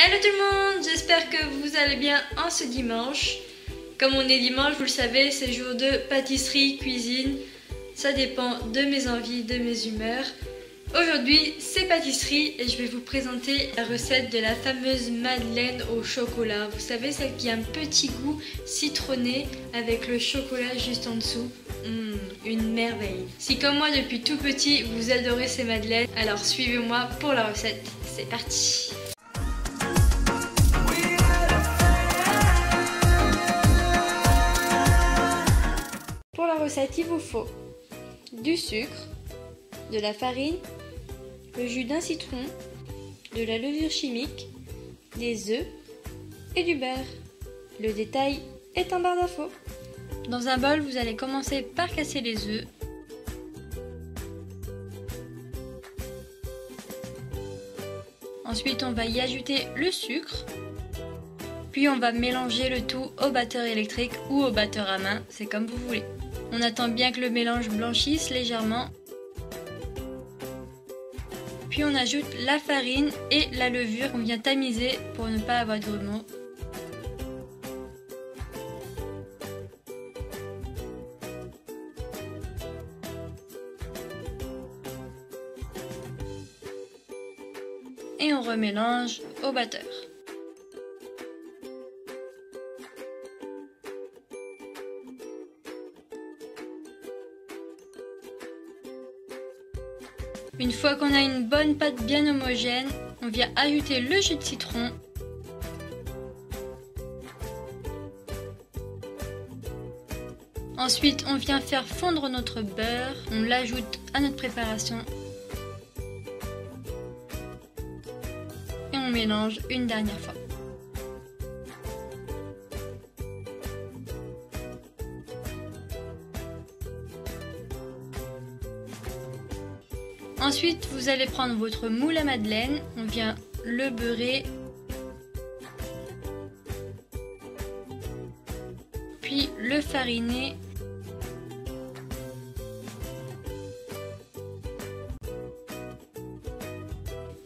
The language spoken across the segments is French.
Hello tout le monde, j'espère que vous allez bien en ce dimanche. Comme on est dimanche, vous le savez, c'est jour de pâtisserie, cuisine. Ça dépend de mes envies, de mes humeurs. Aujourd'hui, c'est pâtisserie et je vais vous présenter la recette de la fameuse madeleine au chocolat. Vous savez, celle qui a un petit goût citronné avec le chocolat juste en dessous. Une merveille. Si comme moi depuis tout petit, vous adorez ces madeleines, alors suivez-moi pour la recette. C'est parti! Pour la recette, il vous faut du sucre, de la farine, le jus d'un citron, de la levure chimique, des œufs et du beurre. Le détail est en barre d'infos. Dans un bol, vous allez commencer par casser les œufs. Ensuite, on va y ajouter le sucre. Puis on va mélanger le tout au batteur électrique ou au batteur à main, c'est comme vous voulez. On attend bien que le mélange blanchisse légèrement. Puis on ajoute la farine et la levure qu'on vient tamiser pour ne pas avoir de grumeaux. Et on remélange au batteur. Une fois qu'on a une bonne pâte bien homogène, on vient ajouter le jus de citron. Ensuite, on vient faire fondre notre beurre, on l'ajoute à notre préparation. Et on mélange une dernière fois. Ensuite, vous allez prendre votre moule à madeleine, on vient le beurrer, puis le fariner,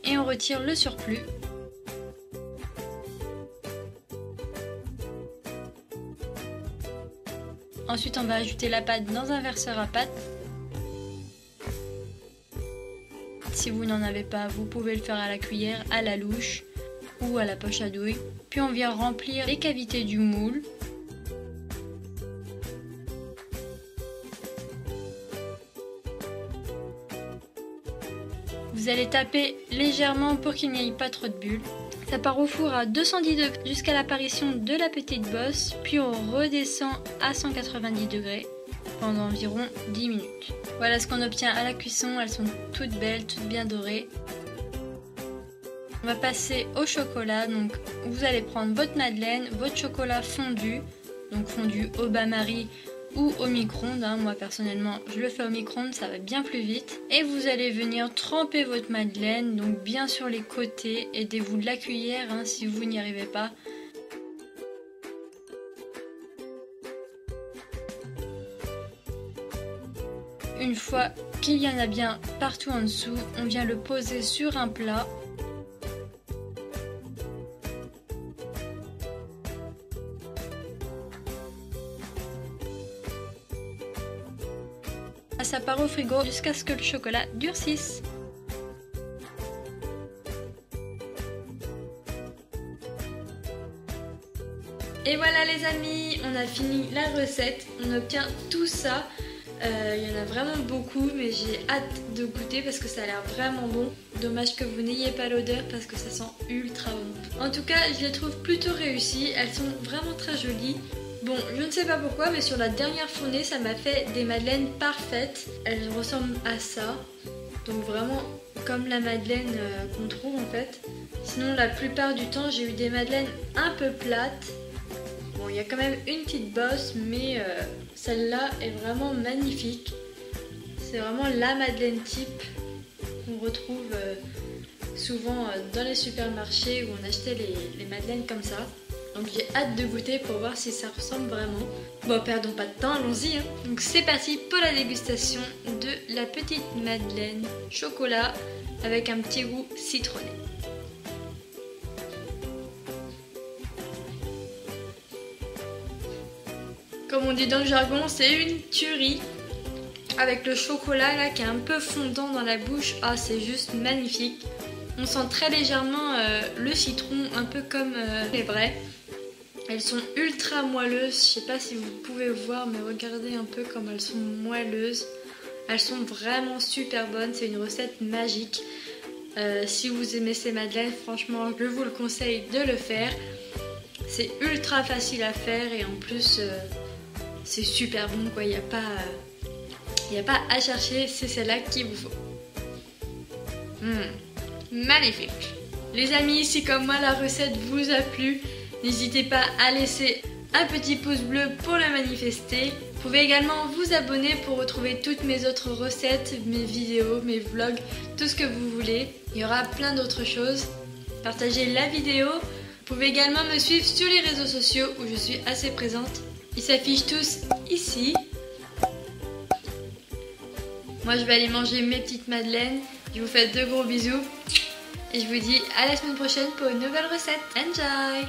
et on retire le surplus. Ensuite, on va ajouter la pâte dans un verseur à pâte. Si vous n'en avez pas, vous pouvez le faire à la cuillère, à la louche ou à la poche à douille. Puis on vient remplir les cavités du moule. Vous allez taper légèrement pour qu'il n'y ait pas trop de bulles. Ça part au four à 210 degrés jusqu'à l'apparition de la petite bosse, puis on redescend à 190 degrés pendant environ 10 minutes. Voilà ce qu'on obtient à la cuisson, elles sont toutes belles, toutes bien dorées. On va passer au chocolat, donc vous allez prendre votre madeleine, votre chocolat fondu, donc fondu au bain-marie ou au micro-ondes. Moi personnellement je le fais au micro-ondes, ça va bien plus vite. Et vous allez venir tremper votre madeleine, donc bien sur les côtés, aidez-vous de la cuillère si vous n'y arrivez pas. Une fois qu'il y en a bien partout en dessous, on vient le poser sur un plat. Ça part au frigo jusqu'à ce que le chocolat durcisse. Et voilà les amis, on a fini la recette, on obtient tout ça. Il y en a vraiment beaucoup, mais j'ai hâte de goûter parce que ça a l'air vraiment bon. Dommage que vous n'ayez pas l'odeur parce que ça sent ultra bon. En tout cas, je les trouve plutôt réussies, elles sont vraiment très jolies. Bon, je ne sais pas pourquoi, mais sur la dernière fournée, ça m'a fait des madeleines parfaites. Elles ressemblent à ça, donc vraiment comme la madeleine qu'on trouve en fait. Sinon, la plupart du temps, j'ai eu des madeleines un peu plates. Bon, il y a quand même une petite bosse, mais celle-là est vraiment magnifique. C'est vraiment la madeleine type qu'on retrouve souvent dans les supermarchés où on achetait les madeleines comme ça. Donc j'ai hâte de goûter pour voir si ça ressemble vraiment. Bon, perdons pas de temps, allons-y. Donc c'est parti pour la dégustation de la petite madeleine chocolat avec un petit goût citronné. Comme on dit dans le jargon, c'est une tuerie. Avec le chocolat là qui est un peu fondant dans la bouche, ah c'est juste magnifique. On sent très légèrement le citron, un peu comme les vrais. Elles sont ultra moelleuses, je sais pas si vous pouvez voir, mais regardez un peu comme elles sont moelleuses. Elles sont vraiment super bonnes, c'est une recette magique. Si vous aimez ces madeleines, franchement je vous le conseille de le faire. C'est ultra facile à faire et en plus c'est super bon quoi, il n'y a pas à chercher, c'est celle-là qu'il vous faut. Magnifique. Les amis, si comme moi la recette vous a plu, n'hésitez pas à laisser un petit pouce bleu pour le manifester. Vous pouvez également vous abonner pour retrouver toutes mes autres recettes, mes vidéos, mes vlogs, tout ce que vous voulez. Il y aura plein d'autres choses. Partagez la vidéo. Vous pouvez également me suivre sur les réseaux sociaux où je suis assez présente. Ils s'affichent tous ici. Moi je vais aller manger mes petites madeleines. Je vous fais de gros bisous. Et je vous dis à la semaine prochaine pour une nouvelle recette. Enjoy!